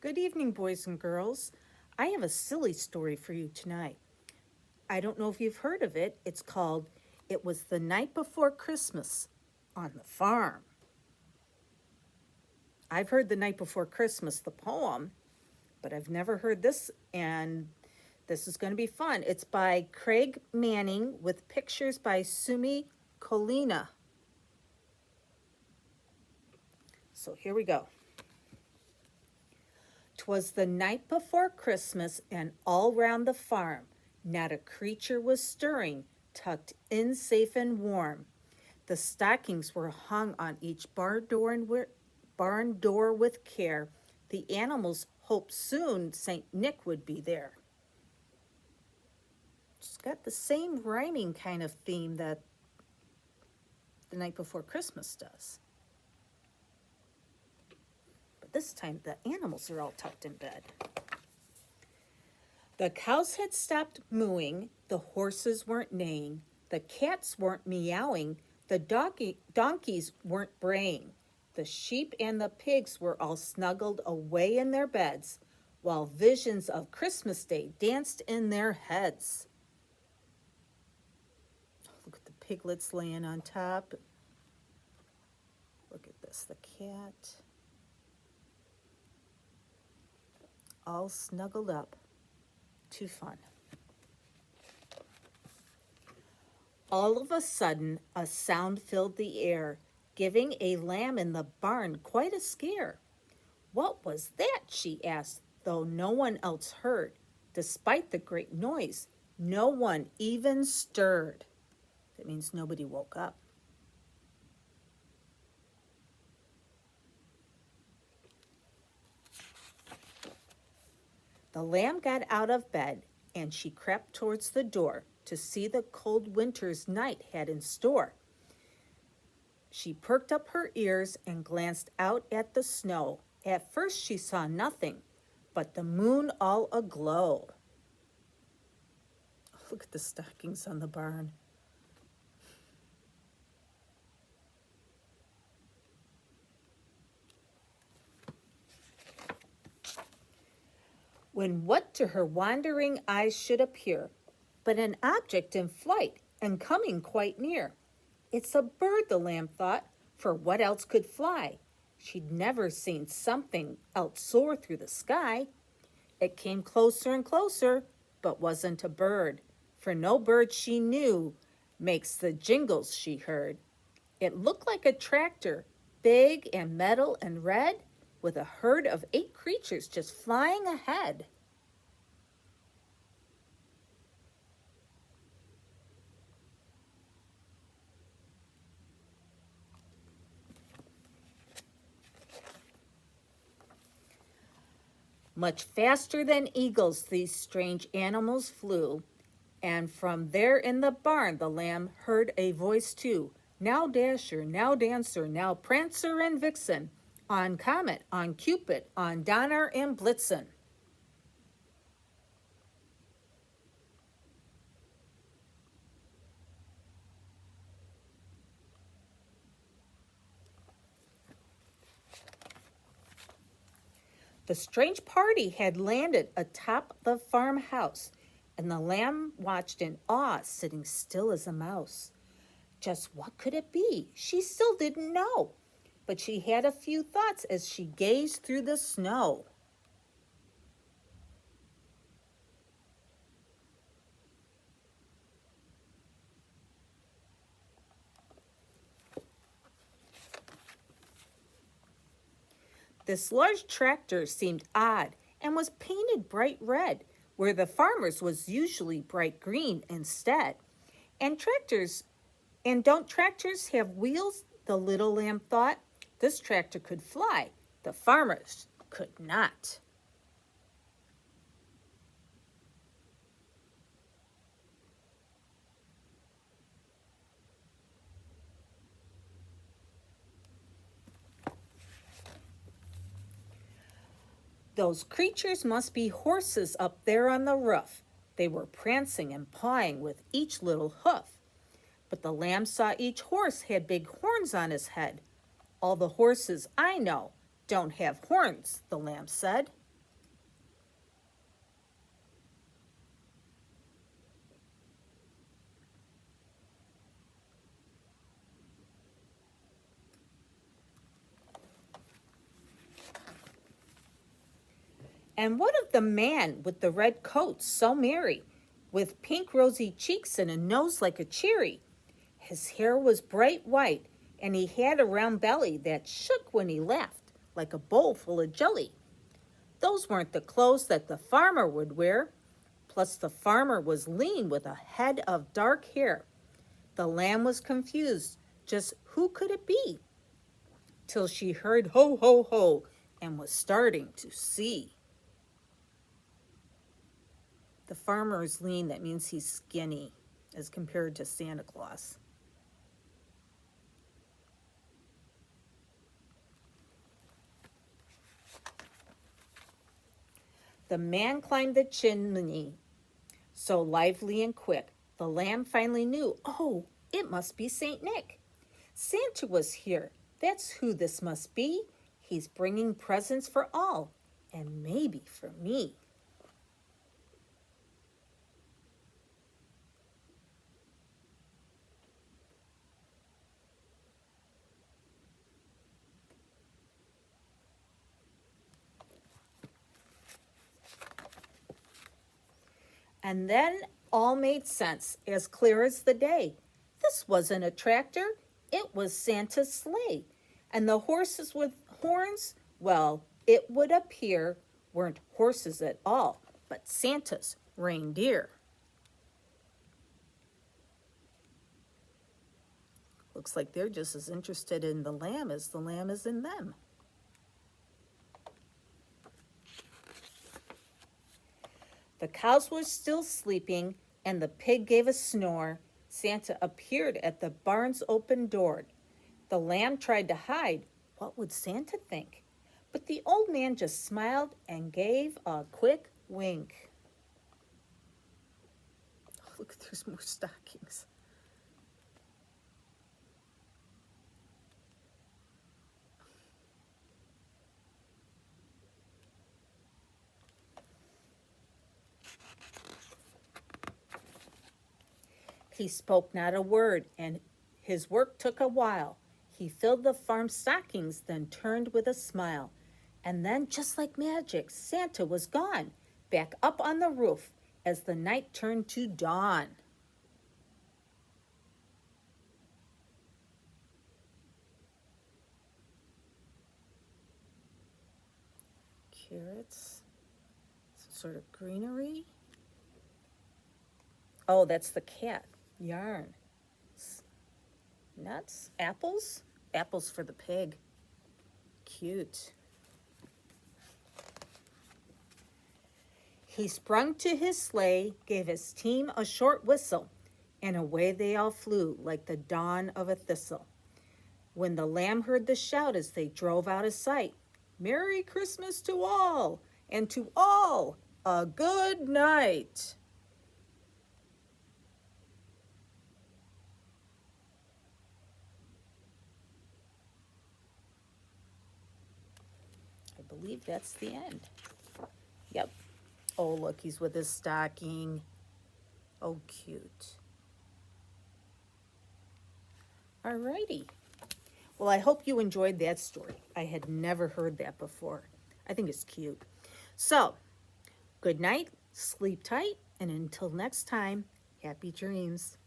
Good evening, boys and girls. I have a silly story for you tonight. I don't know if you've heard of it. It's called It Was the Night Before Christmas on the Farm. I've heard The Night Before Christmas, the poem, but I've never heard this, and this is going to be fun. It's by Craig Manning with pictures by Sumi Colina. So here we go. 'Twas the night before Christmas, and all round the farm not a creature was stirring, tucked in safe and warm. The stockings were hung on each barn door with care. The animals hoped soon St. Nick would be there. It's got the same rhyming kind of theme that The Night Before Christmas does. But this time the animals are all tucked in bed. The cows had stopped mooing, the horses weren't neighing, the cats weren't meowing, the donkeys weren't braying. The sheep and the pigs were all snuggled away in their beds, while visions of Christmas Day danced in their heads. Look at the piglets laying on top. Look at this, the cat. All snuggled up. Too fun. All of a sudden, a sound filled the air, giving a lamb in the barn quite a scare. What was that? She asked, though no one else heard. Despite the great noise, no one even stirred. That means nobody woke up. The lamb got out of bed, and she crept towards the door to see the cold winter's night had in store. She perked up her ears and glanced out at the snow. At first she saw nothing but the moon all aglow. Look at the stockings on the barn. When what to her wandering eyes should appear but an object in flight and coming quite near. It's a bird, the lamb thought, for what else could fly? She'd never seen something else soar through the sky. It came closer and closer, but wasn't a bird, for no bird she knew makes the jingles she heard. It looked like a tractor, big and metal and red, with a herd of 8 creatures just flying ahead. Much faster than eagles these strange animals flew, and from there in the barn the lamb heard a voice too. Now Dasher, now Dancer, now Prancer and Vixen, on Comet, on Cupid, on Donner and Blitzen. The strange party had landed atop the farmhouse, and the lamb watched in awe, sitting still as a mouse. Just what could it be? She still didn't know, but she had a few thoughts as she gazed through the snow. This large tractor seemed odd and was painted bright red, where the farmer's was usually bright green instead. And tractors, and don't tractors have wheels? The little lamb thought. This tractor could fly, the farmer's could not. Those creatures must be horses up there on the roof. They were prancing and pawing with each little hoof. But the lamb saw each horse had big horns on his head. All the horses I know don't have horns, the lamb said. And what of the man with the red coat so merry, with pink rosy cheeks and a nose like a cherry? His hair was bright white, and he had a round belly that shook when he laughed, like a bowl full of jelly. Those weren't the clothes that the farmer would wear. Plus, the farmer was lean with a head of dark hair. The lamb was confused. Just who could it be? Till she heard ho, ho, ho, and was starting to see. The farmer is lean, that means he's skinny as compared to Santa Claus. The man climbed the chimney, so lively and quick. The lamb finally knew, oh, it must be St. Nick. Santa was here. That's who this must be. He's bringing presents for all, and maybe for me. And then all made sense, as clear as the day. This wasn't a tractor, it was Santa's sleigh. And the horses with horns, well, it would appear, weren't horses at all, but Santa's reindeer. Looks like they're just as interested in the lamb as the lamb is in them. The cows were still sleeping, and the pig gave a snore. Santa appeared at the barn's open door. The lamb tried to hide. What would Santa think? But the old man just smiled and gave a quick wink. Oh, look, there's more stockings. He spoke not a word, and his work took a while. He filled the farm stockings, then turned with a smile. And then, just like magic, Santa was gone, back up on the roof as the night turned to dawn. Carrots, some sort of greenery. Oh, that's the cat. Yarn. Nuts, apples. Apples for the pig. Cute. He sprung to his sleigh, gave his team a short whistle, and away they all flew like the dawn of a thistle. When the lamb heard the shout as they drove out of sight, Merry Christmas to all, and to all a good night. I believe that's the end. Yep. Oh, look, he's with his stocking. Oh, cute. Alrighty. Well, I hope you enjoyed that story. I had never heard that before. I think it's cute. So, good night, sleep tight, and until next time, happy dreams.